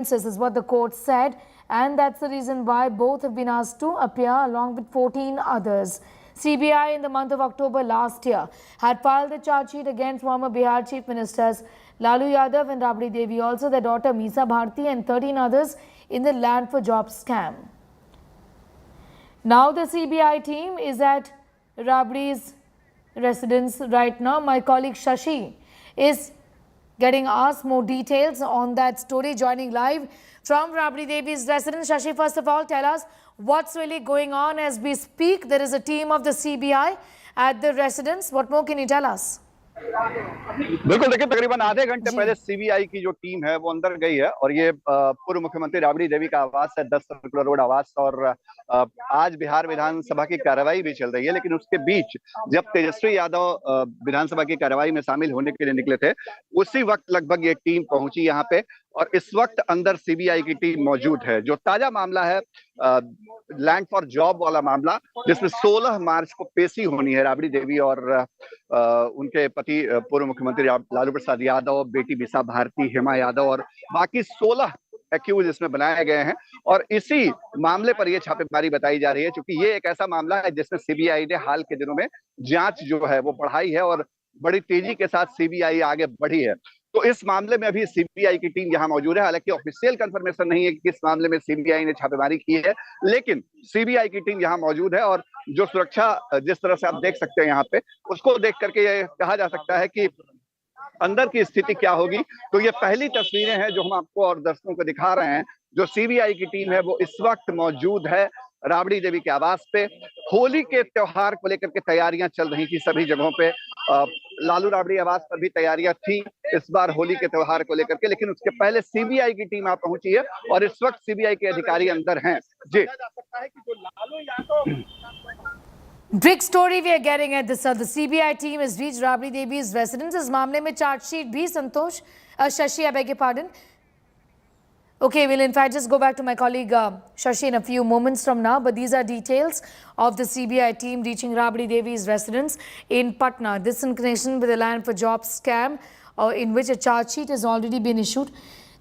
is what the court said, and that's the reason why both have been asked to appear along with 14 others. CBI in the month of October last year had filed a charge sheet against former Bihar Chief Ministers Lalu Yadav and Rabri Devi, also their daughter Misa Bharti, and 13 others in the land for jobs scam. Now the CBI team is at Rabri's residence right now. My colleague Shashi is getting asked more details on that story, joining live from Rabri Devi's residence. Shashi, first of all, tell us what's really going on as we speak. There is a team of the CBI at the residence. What more can you tell us? बिल्कुल, देखिए तकरीबन आधे घंटे पहले CBI की जो team है वो अंदर गई है और ये पूर्व मुख्यमंत्री राबड़ी देवी का आवास है, 10 सर्कुलर रोड आवास। और आज बिहार विधानसभा की कार्रवाई भी चल रही है, लेकिन उसके बीच जब तेजस्वी यादव विधानसभा की कार्रवाई में शामिल होने के लिए निकले थे, उसी वक्त लगभग ये टीम पहुंची यहाँ पे और इस वक्त अंदर सीबीआई की टीम मौजूद है। जो ताजा मामला है लैंड फॉर जॉब वाला मामला, जिसमें 16 मार्च को पेशी होनी है राबड़ी देवी और उनके पति पूर्व मुख्यमंत्री लालू प्रसाद यादव, बेटी मीसा भारती, हेमा यादव और बाकी 16 एक्यूज इसमें बनाए गए हैं। और इसी मामले पर यह छापेमारी बताई जा रही है, क्योंकि ये एक ऐसा मामला है जिसमें सीबीआई ने हाल के दिनों में जांच जो है वो बढ़ाई है और बड़ी तेजी के साथ सीबीआई आगे बढ़ी है। तो इस मामले में अभी सीबीआई की टीम यहां मौजूद है। हालांकि ऑफिशियल कंफर्मेशन नहीं है कि किस मामले में सीबीआई ने छापेमारी की है, लेकिन सीबीआई की टीम यहां मौजूद है और जो सुरक्षा जिस तरह से आप देख सकते हैं यहाँ पे, उसको देख करके ये कहा जा सकता है कि अंदर की स्थिति क्या होगी। तो ये पहली तस्वीरें हैं जो हम आपको और दर्शकों को दिखा रहे हैं। जो सीबीआई की टीम है वो इस वक्त मौजूद है राबड़ी देवी के आवास पे। होली के त्योहार को लेकर के तैयारियां चल रही थी सभी जगहों पे। लालू राबड़ी आवास पर भी तैयारियां थी इस बार होली के त्योहार को लेकर के, लेकिन उसके पहले सीबीआई की टीम आ पहुंची है और इस वक्त सीबीआई के अधिकारी अंदर हैं। जी, Big story we are getting at this. The CBI team has reached Rabri Devi's residence. इस मामले में charge sheet भी संतोष Shashi, I beg your pardon. Okay, we'll in fact just go back to my colleague Shashi in a few moments from now. But these are details of the CBI team reaching Rabri Devi's residence in Patna. This in connection with the land for jobs scam, in which a charge sheet has already been issued.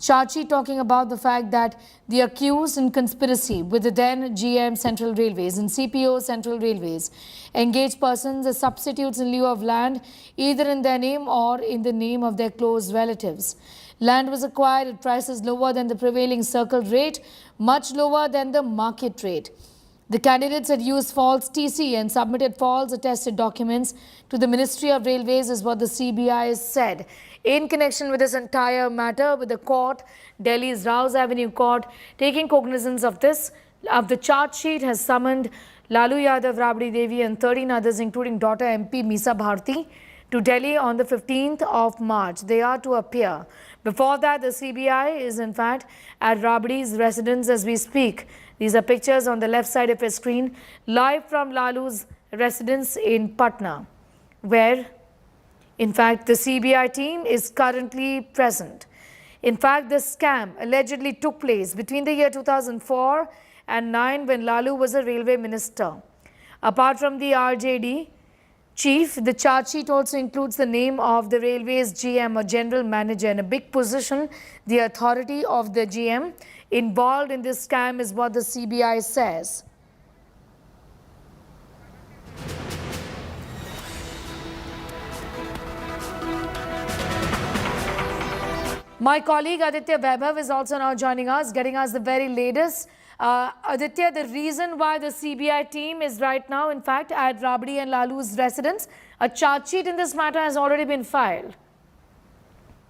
Charge sheet talking about the fact that the accused in conspiracy with the then GM Central Railways and CPO Central Railways engaged persons as substitutes in lieu of land, either in their name or in the name of their close relatives. Land was acquired at prices lower than the prevailing circle rate, much lower than the market rate. The candidates had used false TC and submitted false attested documents to the Ministry of Railways, is what the CBI said. In connection with this entire matter, with the court, Delhi's Rouse Avenue Court, taking cognizance of this, the charge sheet has summoned Lalu Yadav, Rabri Devi and 13 others, including daughter MP Misa Bharti, to Delhi on the 15th of March. They are to appear. Before that, the CBI is in fact at Rabri's residence as we speak. These are pictures on the left side of your screen, live from Lalu's residence in Patna, where in fact the CBI team is currently present. In fact, this scam allegedly took place between the year 2004 and 9 when Lalu was a railway minister. Apart from the RJD chief, the charge sheet also includes the name of the railway's GM or general manager in a big position. The authority of the GM involved in this scam is what the CBI says. My colleague Aditya Vaibhav is also now joining us, getting us the very latest. Aditya, the reason why the CBI team is right now, in fact, at Rabri and Lalu's residence, a charge sheet in this matter has already been filed.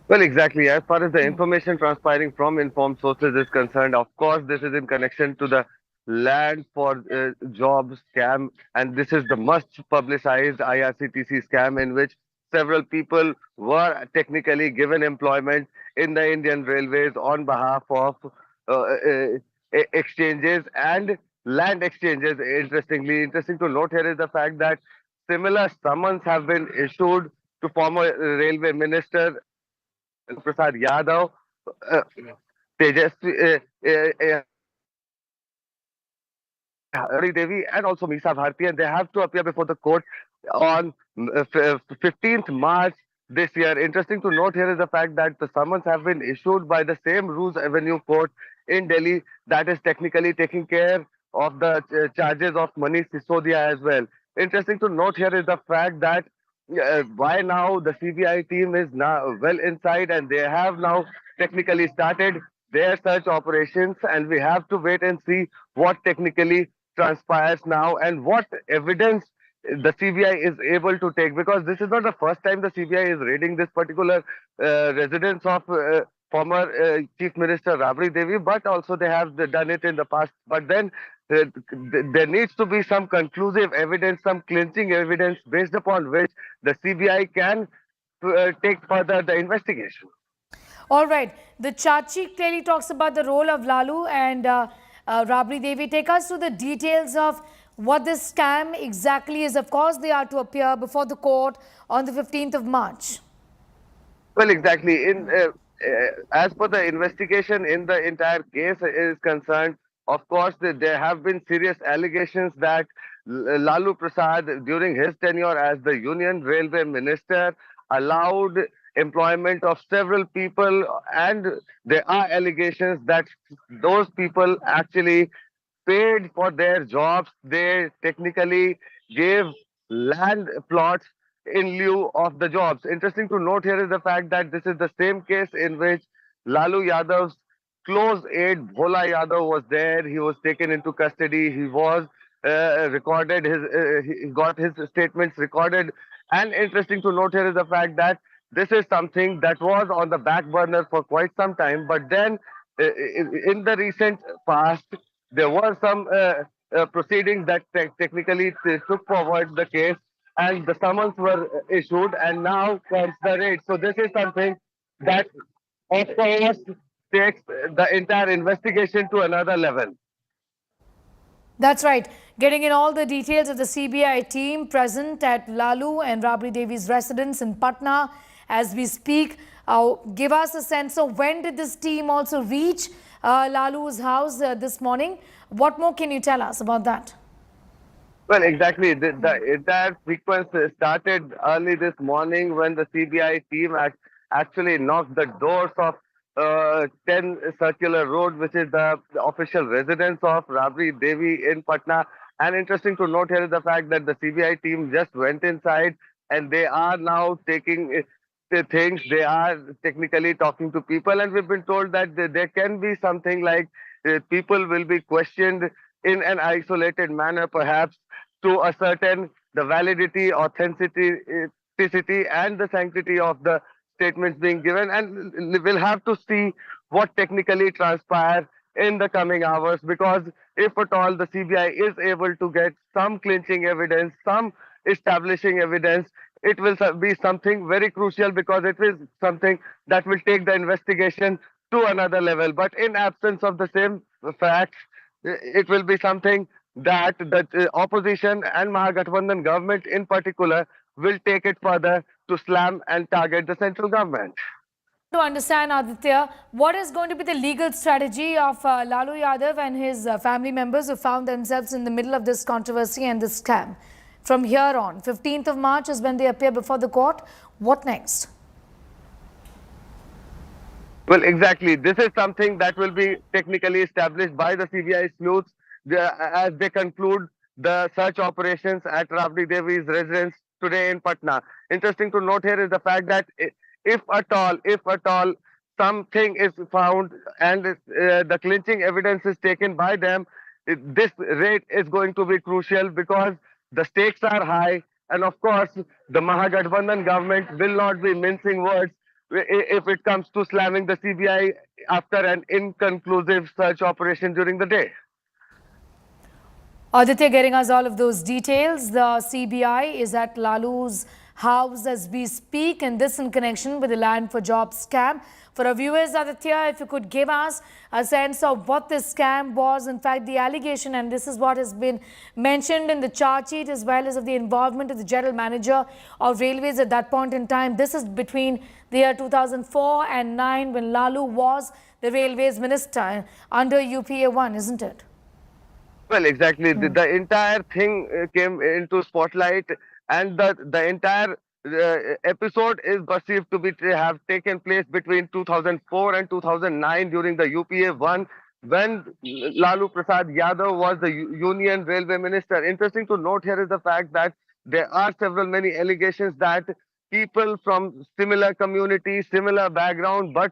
Well, exactly. As far as the information transpiring from informed sources is concerned, of course, this is in connection to the land for jobs scam, and this is the much publicized IRCTC scam in which several people were technically given employment in the Indian Railways on behalf of exchanges and land exchanges. Interesting to note here is the fact that similar summons have been issued to former railway minister Prasad Yadav, Tejasvi, Rabri Devi and also Misa Bharti, and they have to appear before the court on 15th March this year. Interesting to note here is the fact that the summons have been issued by the same Roos Avenue Court in Delhi that is technically taking care of the charges of Manish Sisodia as well. Interesting to note here is the fact that why now the CBI team is now well inside and they have now technically started their search operations, and we have to wait and see what technically transpires now and what evidence the CBI is able to take, because this is not the first time the CBI is raiding this particular residence of former Chief Minister Rabri Devi, but also they have done it in the past. But then there needs to be some conclusive evidence, some clinching evidence based upon which the CBI can take further the investigation. All right. The charge sheet clearly talks about the role of Lalu and Rabri Devi. Take us through the details of what this scam exactly is. Of course, they are to appear before the court on the 15th of March. Well, exactly. As per the investigation in the entire case is concerned, of course, there have been serious allegations that Lalu Prasad, during his tenure as the Union Railway Minister, allowed employment of several people, and there are allegations that those people actually paid for their jobs. They technically gave land plots in lieu of the jobs. Interesting to note here is the fact that this is the same case in which Lalu Yadav's close aide Bhola Yadav was there. He was taken into custody. He was recorded. He got his statements recorded. And interesting to note here is the fact that this is something that was on the back burner for quite some time. But then, in the recent past, there were some proceedings that technically took forward the case, and the summons were issued, and now comes the raid. So this is something that, of course, takes the entire investigation to another level. That's right. Getting in all the details of the CBI team present at Lalu and Rabri Devi's residence in Patna as we speak. Give us a sense of when did this team also reach Lalu's house this morning? What more can you tell us about that? Well, exactly. The entire sequence started early this morning when the CBI team actually knocked the doors of 10 Circular Road, which is the official residence of Rabri Devi in Patna. And interesting to note here is the fact that the CBI team just went inside and they are now taking the things. They are technically talking to people, and we've been told that there can be something like people will be questioned in an isolated manner, perhaps to ascertain the validity, authenticity, and the sanctity of the statements being given, and we'll have to see what technically transpires in the coming hours, because if at all the CBI is able to get some clinching evidence, some establishing evidence, it will be something very crucial, because it is something that will take the investigation to another level. But in absence of the same facts, it will be something that the opposition and Mahagathbandhan government in particular will take it further to slam and target the central government. To understand, Aditya, what is going to be the legal strategy of Lalu Yadav and his family members who found themselves in the middle of this controversy and this scam? From here on, 15th of March is when they appear before the court. What next? Well, exactly. This is something that will be technically established by the CBI sleuths as they conclude the search operations at Rabri Devi's residence today in Patna. Interesting to note here is the fact that if at all something is found and the clinching evidence is taken by them, this raid is going to be crucial, because the stakes are high, and of course the Mahagathbandhan government will not be mincing words if it comes to slamming the CBI after an inconclusive search operation during the day. Aditya getting us all of those details. The CBI is at Lalu's house as we speak, and this in connection with the Land for Jobs scam. For our viewers, Aditya, if you could give us a sense of what this scam was, in fact, the allegation, and this is what has been mentioned in the charge sheet, as well as of the involvement of the general manager of railways at that point in time. This is between the year 2004 and 9 when Lalu was the railways minister under UPA 1, isn't it? Well, exactly. The entire thing came into spotlight, and the entire episode is perceived to be have taken place between 2004 and 2009 during the UPA one, when Lalu Prasad Yadav was the Union Railway Minister. Interesting to note here is the fact that there are many allegations that people from similar communities, similar background, but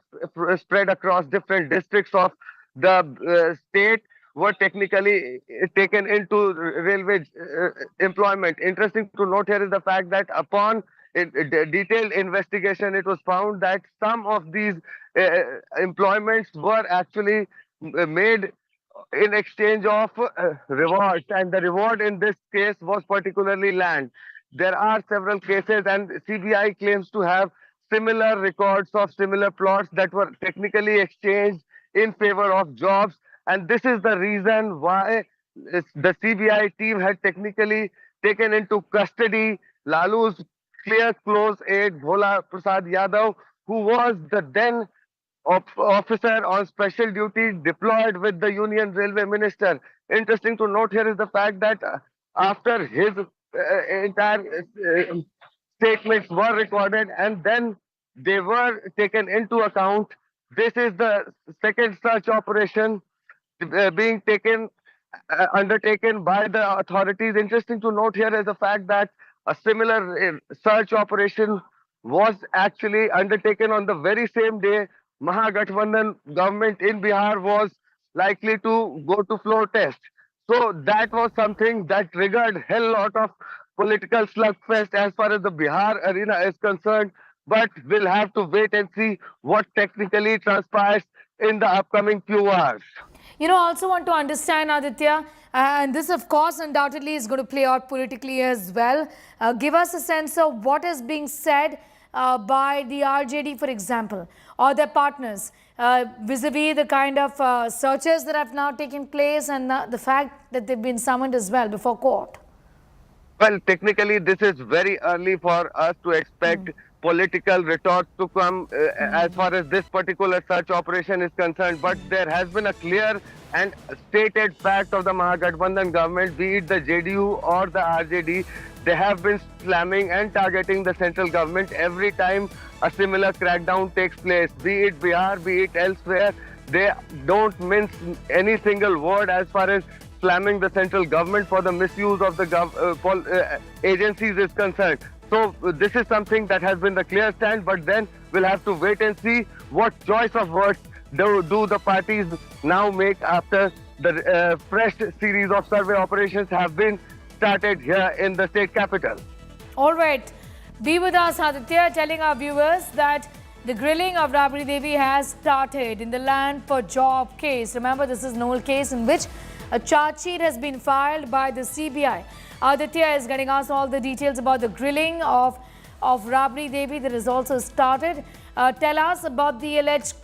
spread across different districts of the state were technically taken into railway employment. Interesting to note here is the fact that upon detailed investigation, it was found that some of these employments were actually made in exchange of rewards, and the reward in this case was particularly land. There are several cases, and CBI claims to have similar records of similar plots that were technically exchanged in favor of jobs, and this is the reason why the CBI team had technically taken into custody Lalu's clear close aide Bhola Prasad Yadav, who was the then officer on special duty deployed with the Union Railway Minister. Interesting to note here is the fact that after his entire statements were recorded and then they were taken into account, this is the second search operation being undertaken by the authorities. Interesting to note here is the fact that a similar search operation was actually undertaken on the very same day Mahagathbandhan government in Bihar was likely to go to floor test. So that was something that triggered hell lot of political slugfest as far as the Bihar arena is concerned. But we'll have to wait and see what technically transpires in the upcoming few hours. You know, I also want to understand, Aditya, and this, of course, undoubtedly is going to play out politically as well. Give us a sense of what is being said by the RJD, for example, or their partners, vis-a-vis the kind of searches that have now taken place and the fact that they've been summoned as well before court. Well, technically, this is very early for us to expect political retorts to come as far as this particular search operation is concerned. But there has been a clear and stated fact of the Mahagathbandhan government, be it the JDU or the RJD, they have been slamming and targeting the central government every time a similar crackdown takes place, be it Bihar, be it elsewhere. They don't mince any single word as far as slamming the central government for the misuse of the agencies is concerned. So this is something that has been the clear stand, but then we'll have to wait and see what choice of words do the parties now make after the fresh series of survey operations have been started here in the state capital. All right. Be with us, Aditya, telling our viewers that the grilling of Rabri Devi has started in the Land for Job case. Remember, this is an old case in which a charge sheet has been filed by the CBI. Aditya is getting us all the details about the grilling of Rabri Devi that has also started. Tell us about the alleged,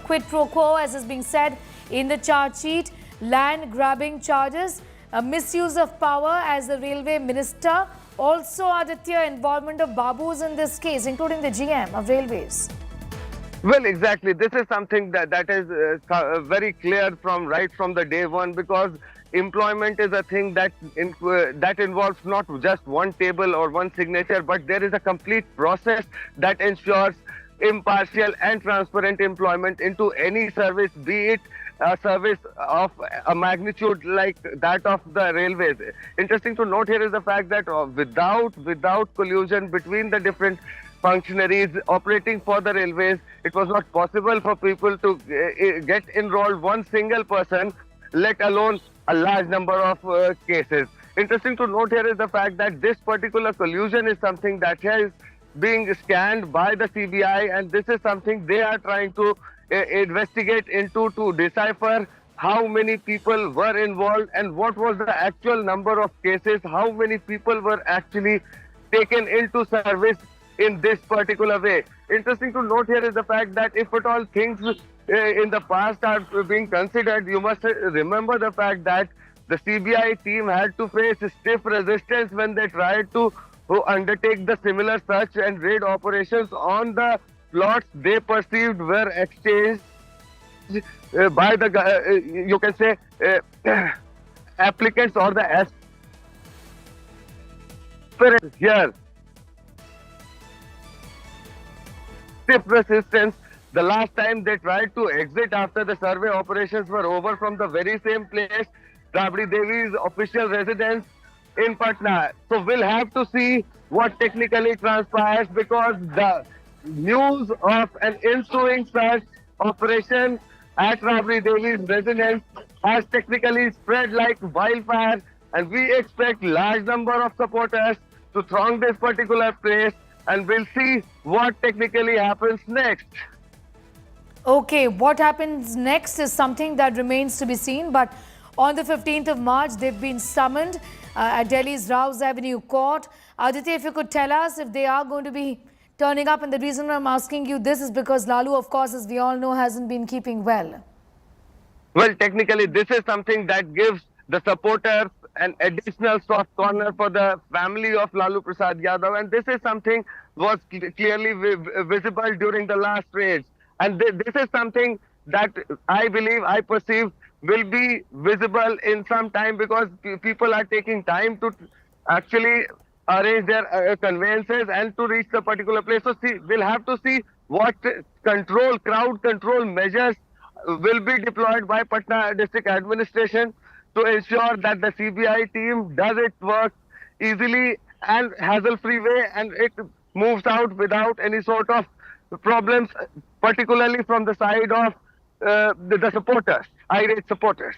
quid pro quo, as is being said in the charge sheet, land grabbing charges, misuse of power as the railway minister. Also, Aditya, involvement of Babus in this case, including the GM of railways. Well, exactly. This is something that is very clear right from the day one, because employment is a thing that involves not just one table or one signature, but there is a complete process that ensures impartial and transparent employment into any service, be it a service of a magnitude like that of the railways. Interesting to note here is the fact that without collusion between the different functionaries operating for the railways, it was not possible for people to get enrolled one single person, let alone a large number of cases. Interesting to note here is the fact that this particular collusion is something that is being scanned by the CBI, and this is something they are trying to investigate into to decipher how many people were involved and what was the actual number of cases, how many people were actually taken into service in this particular way. Interesting to note here is the fact that if at all things in the past are being considered, you must remember the fact that the CBI team had to face stiff resistance when they tried to undertake the similar search and raid operations on the plots they perceived were exchanged by the, you can say, applicants or the aspirants here stiff resistance. The last time they tried to exit after the survey operations were over from the very same place, Rabri Devi's official residence in Patna. So we'll have to see what technically transpires, because the news of an ensuing search operation at Rabri Devi's residence has technically spread like wildfire, and we expect large number of supporters to throng this particular place, and we'll see what technically happens next. Okay, what happens next is something that remains to be seen. But on the 15th of March, they've been summoned at Delhi's Rouse Avenue Court. Aditya, if you could tell us if they are going to be turning up. And the reason I'm asking you this is because Lalu, of course, as we all know, hasn't been keeping well. Well, technically, this is something that gives the supporters an additional soft corner for the family of Lalu Prasad Yadav, and this is something was clearly visible during the last raids. And this is something that I believe, I perceive, will be visible in some time, because people are taking time to actually arrange their conveyances and to reach the particular place. So see, we'll have to see what crowd control measures will be deployed by Patna district administration to ensure that the CBI team does its work easily and hassle-free way, and it moves out without any sort of problems, particularly from the side of the supporters, irate supporters.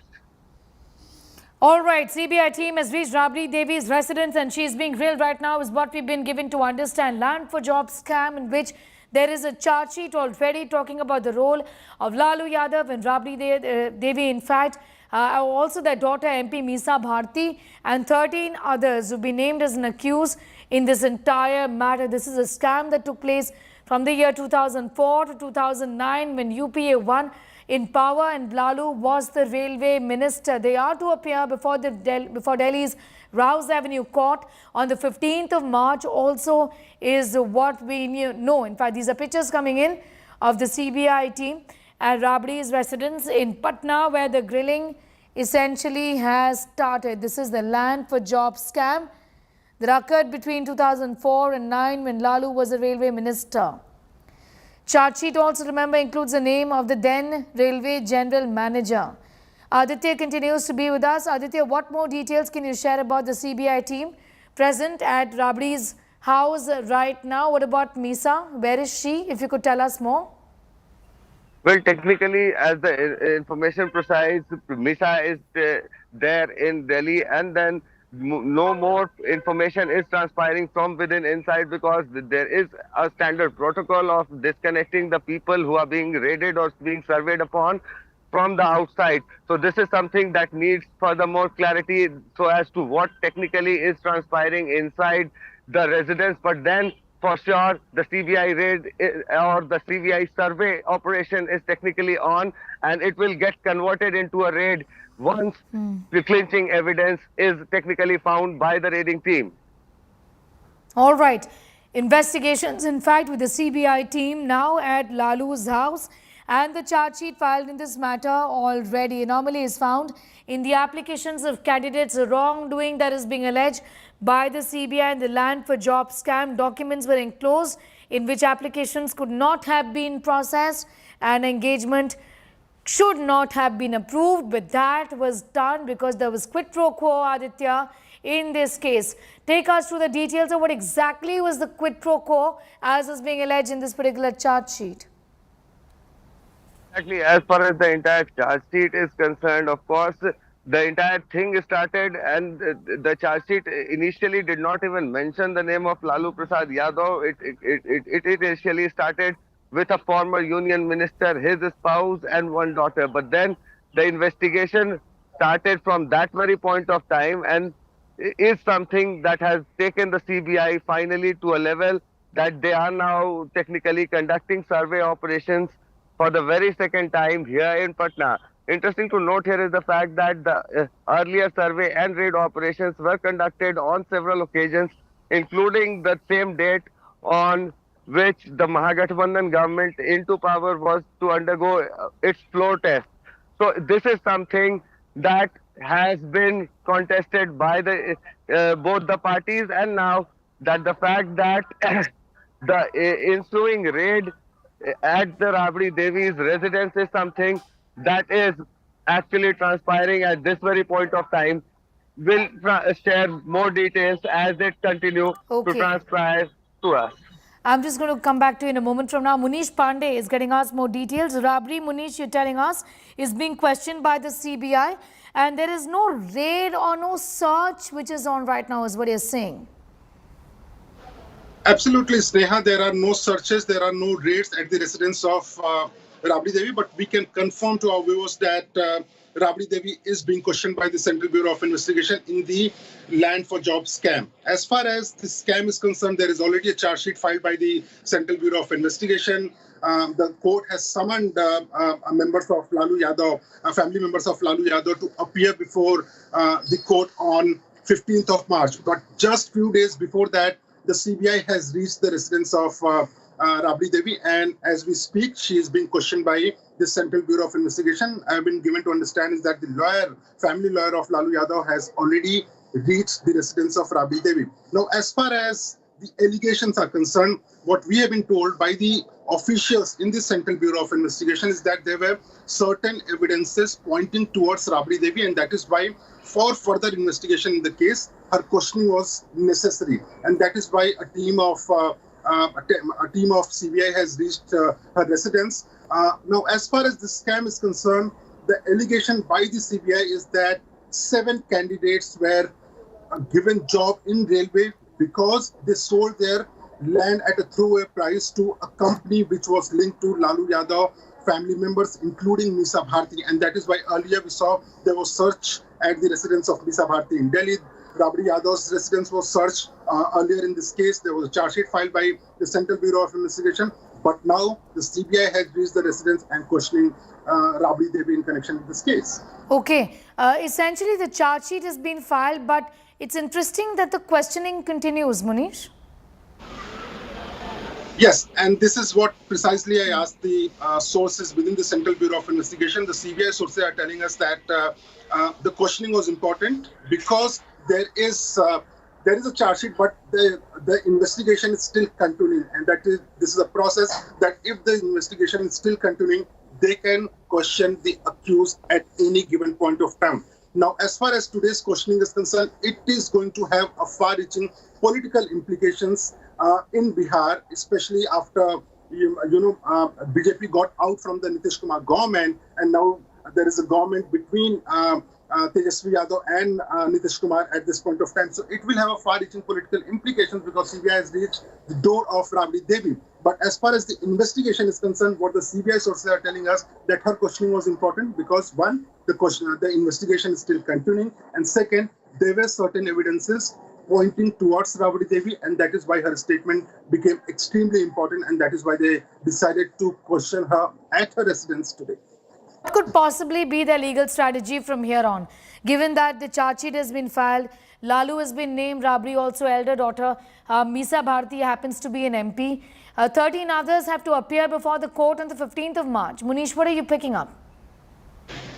All right, CBI team has reached Rabri Devi's residence and she is being grilled right now, is what we've been given to understand. Land for job scam in which there is a charge sheet already talking about the role of Lalu Yadav and Rabri Devi. In fact, also their daughter MP Misa Bharti and 13 others who've been named as an accused in this entire matter. This is a scam that took place from the year 2004 to 2009 when UPA won in power and Lalu was the railway minister. They are to appear before Delhi's Rouse Avenue Court on the 15th of March also is what we know. In fact, these are pictures coming in of the CBI team at Rabri's residence in Patna, where the grilling essentially has started. This is the land for job scam that occurred between 2004 and 9 when Lalu was a railway minister. Charge sheet also, remember, includes the name of the then railway general manager. Aditya continues to be with us. Aditya, what more details can you share about the CBI team present at Rabri's house right now? What about Misa? Where is she? If you could tell us more. Well, technically, as the information presides, Misa is there in Delhi, and then no more information is transpiring from within inside, because there is a standard protocol of disconnecting the people who are being raided or being surveyed upon from the outside. So this is something that needs furthermore clarity so as to what technically is transpiring inside the residence. But then for sure the CBI raid or the CBI survey operation is technically on, and it will get converted into a raid once the clinching evidence is technically found by the raiding team. All right. Investigations, in fact, with the CBI team now at Lalu's house, and the charge sheet filed in this matter already. Anomaly is found in the applications of candidates. Wrongdoing that is being alleged by the CBI and the land for job scam. Documents were enclosed in which applications could not have been processed and engagement should not have been approved, but that was done because there was quid pro quo, Aditya, in this case. Take us through the details of what exactly was the quid pro quo as is being alleged in this particular charge sheet. Exactly, as far as the entire charge sheet is concerned, of course, the entire thing started, and the charge sheet initially did not even mention the name of Lalu Prasad Yadav. It initially started with a former union minister, his spouse and one daughter. But then the investigation started from that very point of time, and is something that has taken the CBI finally to a level that they are now technically conducting survey operations for the very second time here in Patna. Interesting to note here is the fact that the earlier survey and raid operations were conducted on several occasions, including the same date on which the Mahagathbandhan government into power was to undergo its floor test. So this is something that has been contested by the both the parties, and now that the fact that the ensuing raid at the Rabri Devi's residence is something that is actually transpiring at this very point of time. We'll share more details as they continue to Okay. transpire to us. I'm just going to come back to you in a moment from now. Munish Pandey is getting us more details. Rabri, Munish, you're telling us, is being questioned by the CBI. And there is no raid or no search which is on right now, is what you're saying. Absolutely, Sneha. There are no searches, there are no raids at the residence of Rabri Devi, but we can confirm to our viewers that Rabri Devi is being questioned by the Central Bureau of Investigation in the land for job scam. As far as the scam is concerned, there is already a charge sheet filed by the Central Bureau of Investigation. The court has summoned members of Lalu Yadav, family members of Lalu Yadav, to appear before the court on 15th of March. But just few days before that, the CBI has reached the residence of Rabri Devi, and as we speak, she is being questioned by the Central Bureau of Investigation. I have been given to understand is that the lawyer, family lawyer of Lalu Yadav, has already reached the residence of Rabri Devi. Now, as far as the allegations are concerned, what we have been told by the officials in the Central Bureau of Investigation is that there were certain evidences pointing towards Rabri Devi, and that is why, for further investigation in the case, her questioning was necessary, and that is why a team of CBI has reached her residence. Now, as far as the scam is concerned, the allegation by the CBI is that 7 candidates were given job in railway because they sold their land at a throwaway price to a company which was linked to Lalu Yadav family members, including Misa Bharti, and that is why earlier we saw there was search at the residence of Misa Bharti in Delhi. Rabri Yadav's residence was searched earlier in this case. There was a charge sheet filed by the Central Bureau of Investigation, but now the CBI has reached the residence and questioning Rabri Devi in connection with this case. Okay. Essentially, the charge sheet has been filed, but it's interesting that the questioning continues, Munish. Yes, and this is what precisely I asked the sources within the Central Bureau of Investigation. The CBI sources are telling us that the questioning was important because there is a charge sheet, but the investigation is still continuing, and this is a process that if the investigation is still continuing, they can question the accused at any given point of time. Now, as far as today's questioning is concerned, it is going to have a far-reaching political implications in Bihar, especially after BJP got out from the Nitish Kumar government, and now there is a government between Tejasvi Yadav and Nitish Kumar at this point of time. So it will have a far-reaching political implications because CBI has reached the door of Rabri Devi. But as far as the investigation is concerned, what the CBI sources are telling us that her questioning was important because one, the investigation is still continuing, and second, there were certain evidences pointing towards Rabri Devi, and that is why her statement became extremely important, and that is why they decided to question her at her residence today. What could possibly be their legal strategy from here on? Given that the charge sheet has been filed, Lalu has been named, Rabri also elder daughter, Misa Bharti happens to be an MP. 13 others have to appear before the court on the 15th of March. Munish, what are you picking up?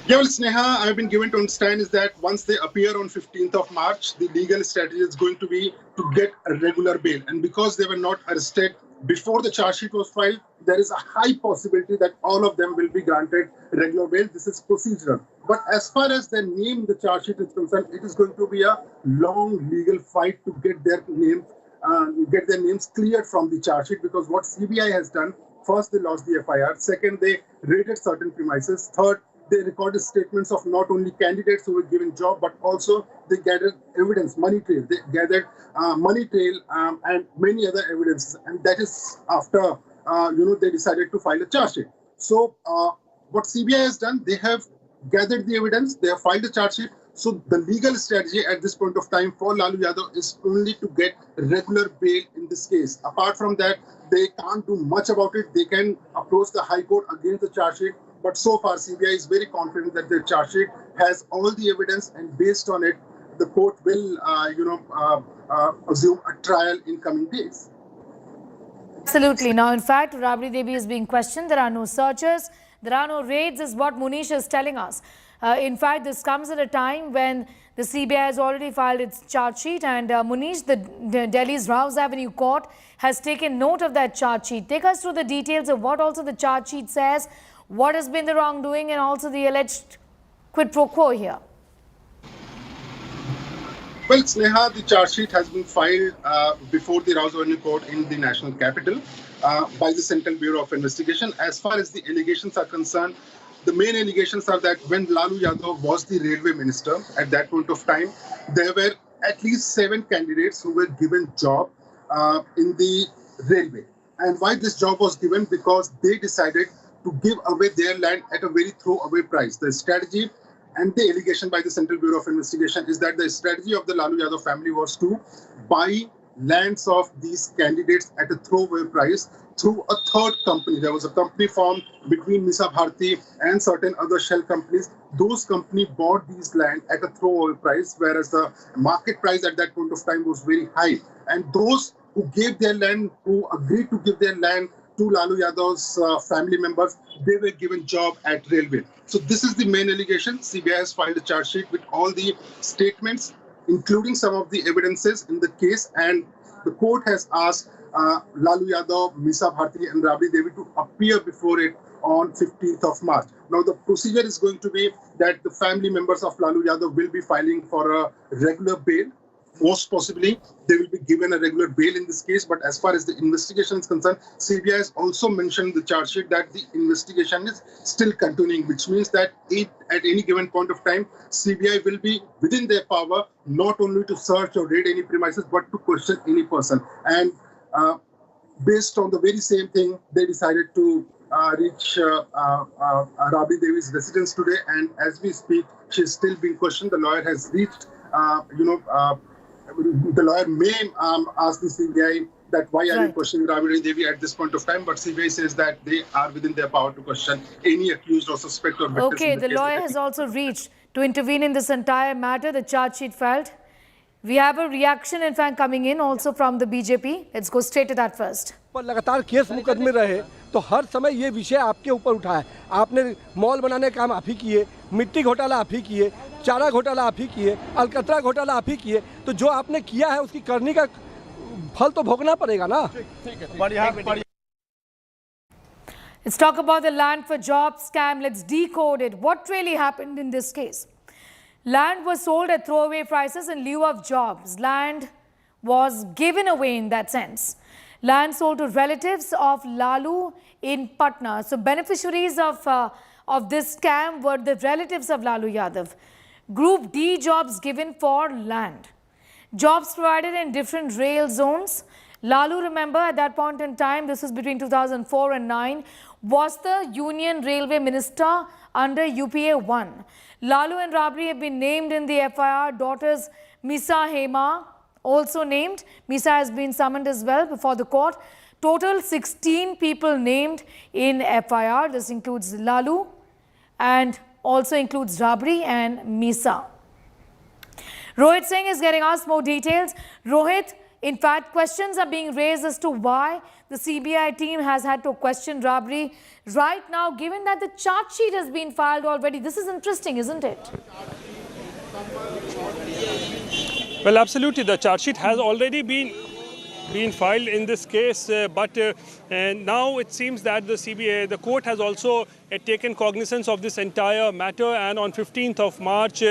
Yeah, well, Sneha, I've been given to understand is that once they appear on 15th of March, the legal strategy is going to be to get a regular bail. And because they were not arrested before the charge sheet was filed, there is a high possibility that all of them will be granted regular bail. This is procedural. But as far as their name in the charge sheet is concerned, it is going to be a long legal fight to get their names cleared from the charge sheet, because what CBI has done, first they lost the FIR, second they raided certain premises, third they recorded statements of not only candidates who were given job, but also they gathered evidence, money trail. They gathered money trail and many other evidences, and that is after they decided to file a charge sheet. So what CBI has done, they have gathered the evidence, they have filed a charge sheet. So the legal strategy at this point of time for Lalu Yadav is only to get regular bail in this case. Apart from that, they can't do much about it. They can approach the High Court against the charge sheet. But so far, CBI is very confident that their charge sheet has all the evidence, and based on it, the court will, assume a trial in coming days. Absolutely. Now, in fact, Rabri Devi is being questioned. There are no searches. There are no raids, is what Munish is telling us. In fact, this comes at a time when the CBI has already filed its charge sheet, and Munish, the Delhi's Rouse Avenue Court has taken note of that charge sheet. Take us through the details of what also the charge sheet says, what has been the wrongdoing, and also the alleged quid pro quo here. Well, Sneha, the charge sheet has been filed before the Rouse Avenue Court in the national capital by the Central Bureau of Investigation. As far as the allegations are concerned, the main allegations are that when Lalu Yadav was the railway minister at that point of time, there were at least 7 candidates who were given job in the railway. And why this job was given? Because they decided to give away their land at a very throwaway price. The strategy and the allegation by the Central Bureau of Investigation is that the strategy of the Lalu Yadav family was to buy lands of these candidates at a throwaway price through a third company. There was a company formed between Misa Bharti and certain other shell companies. Those companies bought these land at a throwaway price, whereas the market price at that point of time was very high. And those who gave their land, who agreed to give their land to Lalu Yadav's family members, they were given job at railway. So this is the main allegation. CBI has filed a charge sheet with all the statements, including some of the evidences in the case, and the court has asked Lalu Yadav, Misa Bharti and Rabri Devi to appear before it on 15th of March. Now the procedure is going to be that the family members of Lalu Yadav will be filing for a regular bail. Most possibly, they will be given a regular bail in this case. But as far as the investigation is concerned, CBI has also mentioned in the charge sheet that the investigation is still continuing, which means that at any given point of time, CBI will be within their power not only to search or raid any premises, but to question any person. And based on the very same thing, they decided to reach Rabri Devi's residence today. And as we speak, she is still being questioned. The lawyer has reached, the lawyer may ask the CBI that why are you questioning Rabri Devi at this point of time, but CBI says that they are within their power to question any accused or suspect or witness. Okay, the lawyer has also reached to intervene in this entire matter, the charge sheet filed. We have a reaction, in fact, coming in also from the BJP. Let's go straight to that first. पर लगातार case मुकदमे रहे तो हर समय ये विषय आपके ऊपर उठा है। आपने मॉल बनाने का काम आप ही किए, मिट्टी घोटाला आप ही किए, चारा घोटाला आप ही किए, अलकतरा घोटाला आप ही किए, तो जो आपने किया है उसकी करनी का फल तो भोगना पड़ेगा ना। Let's talk about the land for jobs scam. Let's decode it. What really happened in this case? Land was sold at throwaway prices in lieu of jobs. Land was given away in that sense. Land sold to relatives of Lalu in Patna. So beneficiaries of this scam were the relatives of Lalu Yadav. Group D jobs given for land. Jobs provided in different rail zones. Lalu, remember, at that point in time, this was between 2004 and 9, was the Union Railway Minister under UPA 1. Lalu and Rabri have been named in the FIR. Daughters Misa Hema also named. Misa has been summoned as well before the court. Total 16 people named in FIR. This includes Lalu and also includes Rabri and Misa. Rohit Singh is getting asked more details. Rohit, in fact, questions are being raised as to why the CBI team has had to question Rabri right now, given that the charge sheet has been filed already. This is interesting, isn't it? Well, absolutely. The charge sheet has already been filed in this case, but now it seems that the CBI, the court has also taken cognizance of this entire matter, and on 15th of March,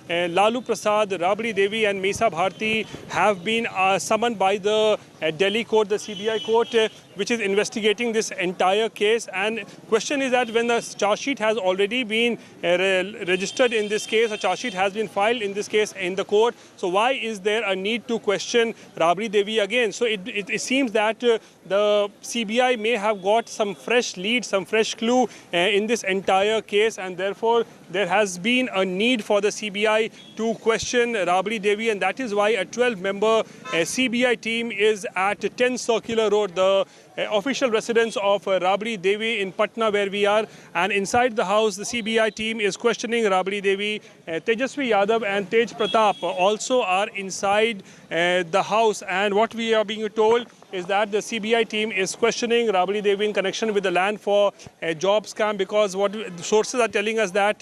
Lalu Prasad, Rabri Devi and Misa Bharti have been summoned by the Delhi court, the CBI court, which is investigating this entire case. And question is that when the charge sheet has already been registered in this case, a charge sheet has been filed in this case in the court, so why is there a need to question Rabri Devi again? So it seems that the CBI may have got some fresh lead, some fresh clue in this entire case, and therefore there has been a need for the CBI to question Rabri Devi, and that is why a 12-member CBI team is at 10 Circular Road, the official residence of Rabri Devi in Patna, where we are. And inside the house, the CBI team is questioning Rabri Devi. Tejasvi Yadav and Tej Pratap also are inside the house, and what we are being told is that the CBI team is questioning Rabri Devi in connection with the land for a job scam, because what the sources are telling us that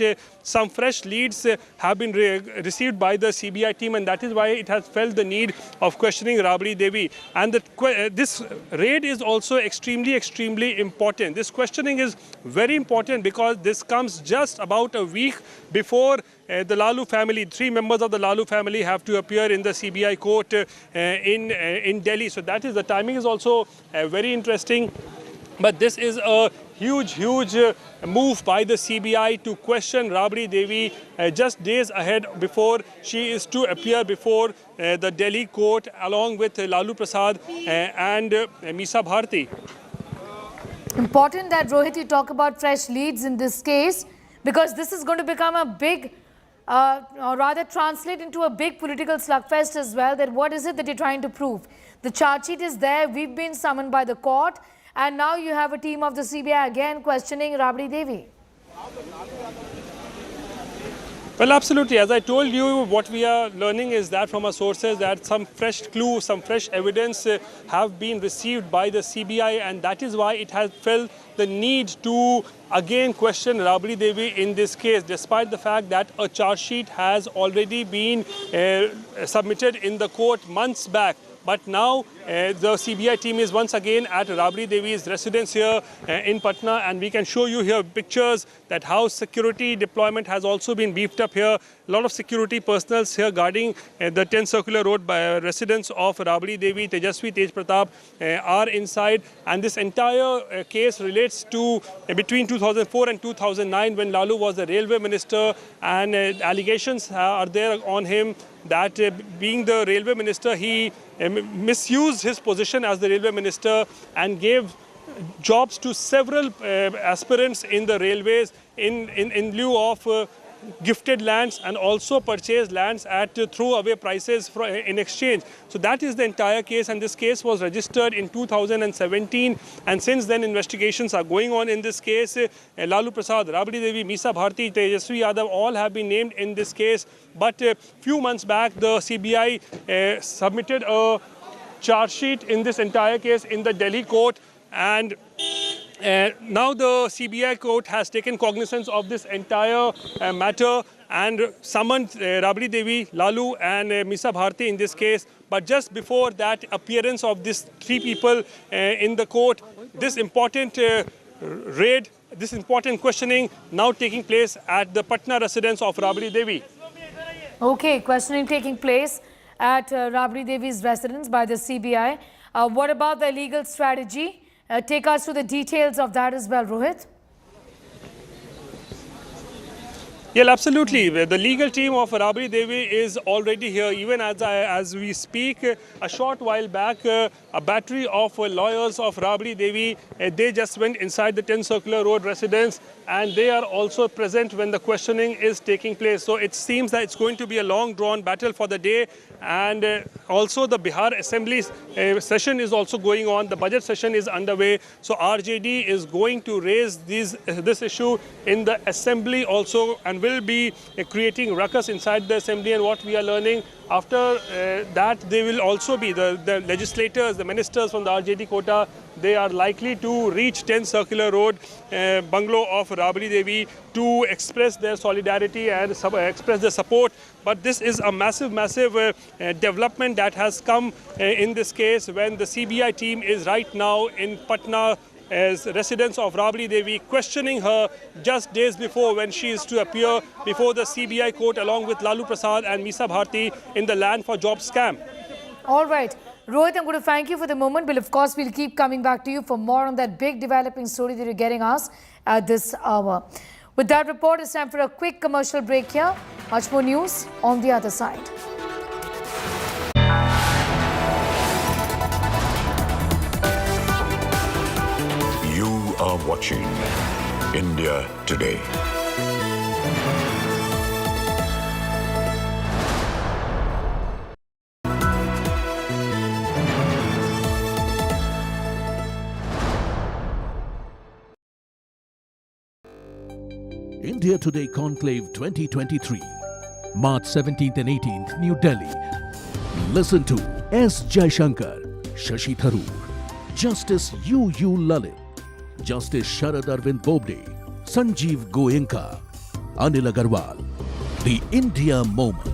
some fresh leads have been received by the CBI team, and that is why it has felt the need of questioning Rabri Devi. And this raid is also extremely important. This questioning is very important because this comes just about a week before the Lalu family, 3 members of the Lalu family have to appear in the CBI court in Delhi. So that is, the timing is also very interesting. But this is a huge move by the CBI to question Rabri Devi just days ahead before she is to appear before the Delhi court along with Lalu Prasad and Misa Bharti. Important that, Rohit, you talk about fresh leads in this case, because this is going to become a big, or rather translate into a big political slugfest as well. That what is it that you're trying to prove? The charge sheet is there, we've been summoned by the court, and now you have a team of the CBI again questioning Rabri Devi. Well, absolutely. As I told you, what we are learning is that from our sources that some fresh clues, some fresh evidence have been received by the CBI, and that is why it has felt the need to again question Rabri Devi in this case, despite the fact that a charge sheet has already been submitted in the court months back. But now the CBI team is once again at Rabri Devi's residence here in Patna, and we can show you here pictures that how security deployment has also been beefed up here. A lot of security personnel here guarding the 10 Circular Road by residence of Rabri Devi, Tejasvi Tej Pratap are inside, and this entire case relates to between 2004 and 2009 when Lalu was the railway minister, and allegations are there on him that being the railway minister, he misused his position as the railway minister and gave jobs to several aspirants in the railways in lieu of gifted lands, and also purchased lands at throwaway prices in exchange. So that is the entire case, and this case was registered in 2017, and since then investigations are going on in this case. Lalu Prasad, Rabri Devi, Misa Bharti, Tejasvi Yadav all have been named in this case, but a few months back the CBI submitted a charge sheet in this entire case in the Delhi court, and now the CBI court has taken cognizance of this entire matter and summoned Rabri Devi, Lalu and Misa Bharti in this case. But just before that appearance of these 3 people in the court, this important raid, this important questioning now taking place at the Patna residence of Rabri Devi. Okay, questioning taking place at Rabri Devi's residence by the CBI. What about the legal strategy? Take us through the details of that as well, Rohit. Yeah, absolutely. The legal team of Rabri Devi is already here. Even as we speak, a short while back, a battery of lawyers of Rabri Devi, they just went inside the 10 Circular Road residence, and they are also present when the questioning is taking place. So it seems that it's going to be a long-drawn battle for the day. And also the Bihar Assembly session is also going on. The budget session is underway. So RJD is going to raise this issue in the Assembly also, and will be creating ruckus inside the Assembly. And what we are learning, after that, they will also be the legislators, the ministers from the RJD quota, they are likely to reach 10 Circular Road bungalow of Rabri Devi to express their solidarity and express their support. But this is a massive development that has come in this case, when the CBI team is right now in Patna as residence of Rabri Devi, questioning her just days before when she is to appear before the CBI court along with Lalu Prasad and Misa Bharti in the land for jobs scam. All right. Rohit, I'm going to thank you for the moment. But of course, we'll keep coming back to you for more on that big developing story that you're getting us at this hour. With that report, it's time for a quick commercial break here. Much more news on the other side. You are watching India Today. India Today Conclave 2023, March 17th and 18th, New Delhi. Listen to S. Jaishankar, Shashi Tharoor, Justice U. Lalit, Justice Sharad Arvind Bobde, Sanjeev Goenka, Anil Agarwal. The India Moment.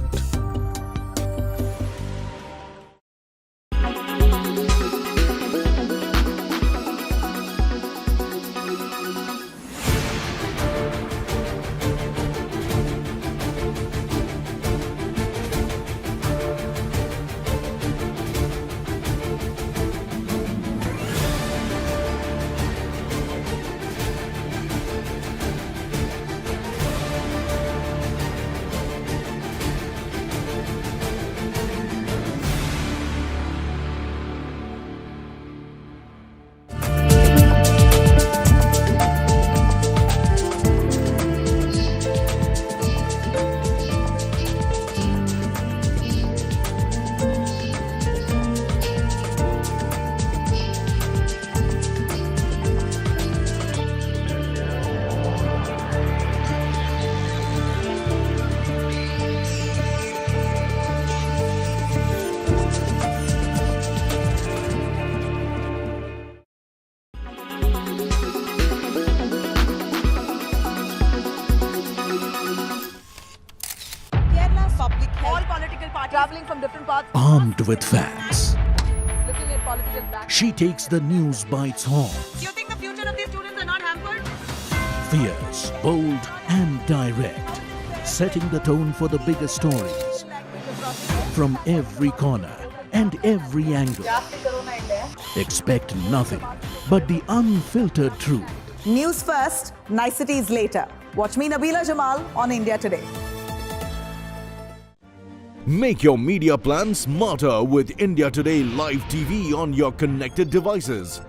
Public health. All political parties traveling from different parts. Armed with facts, Looking at political back. she takes the news by its horns. Do you think the future of these students are not hampered? Fierce, bold, and direct, setting the tone for the biggest stories from every corner and every angle. Expect nothing but the unfiltered truth. News first, niceties later. Watch me, Nabila Jamal, on India Today. Make your media plan smarter with India Today Live TV on your connected devices.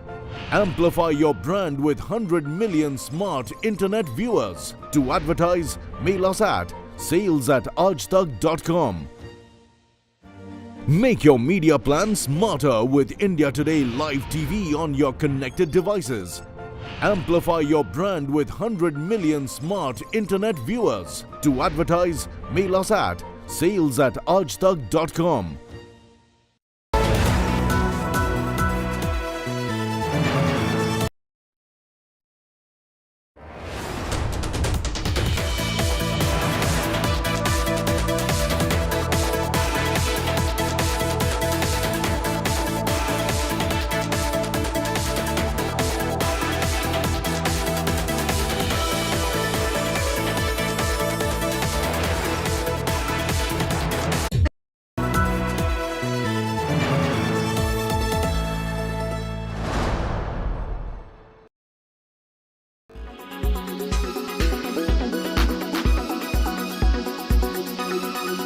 Amplify your brand with 100 million smart internet viewers. To advertise, mail us at sales@aajtak.com. Make your media plan smarter with India Today Live TV on your connected devices. Amplify your brand with 100 million smart internet viewers. To advertise, mail us at sales@aajtak.com.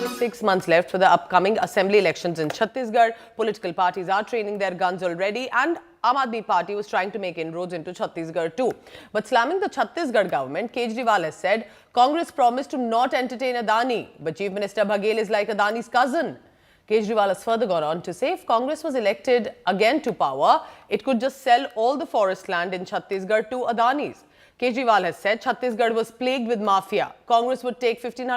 With 6 months left for the upcoming assembly elections in Chhattisgarh, political parties are training their guns already, and Aam Aadmi Party was trying to make inroads into Chhattisgarh too. But slamming the Chhattisgarh government, Kejriwal has said Congress promised to not entertain Adani, but Chief Minister Baghel is like Adani's cousin. Kejriwal has further gone on to say if Congress was elected again to power, it could just sell all the forest land in Chhattisgarh to Adani's. Kejriwal has said Chhattisgarh was plagued with mafia. Congress would take 1,500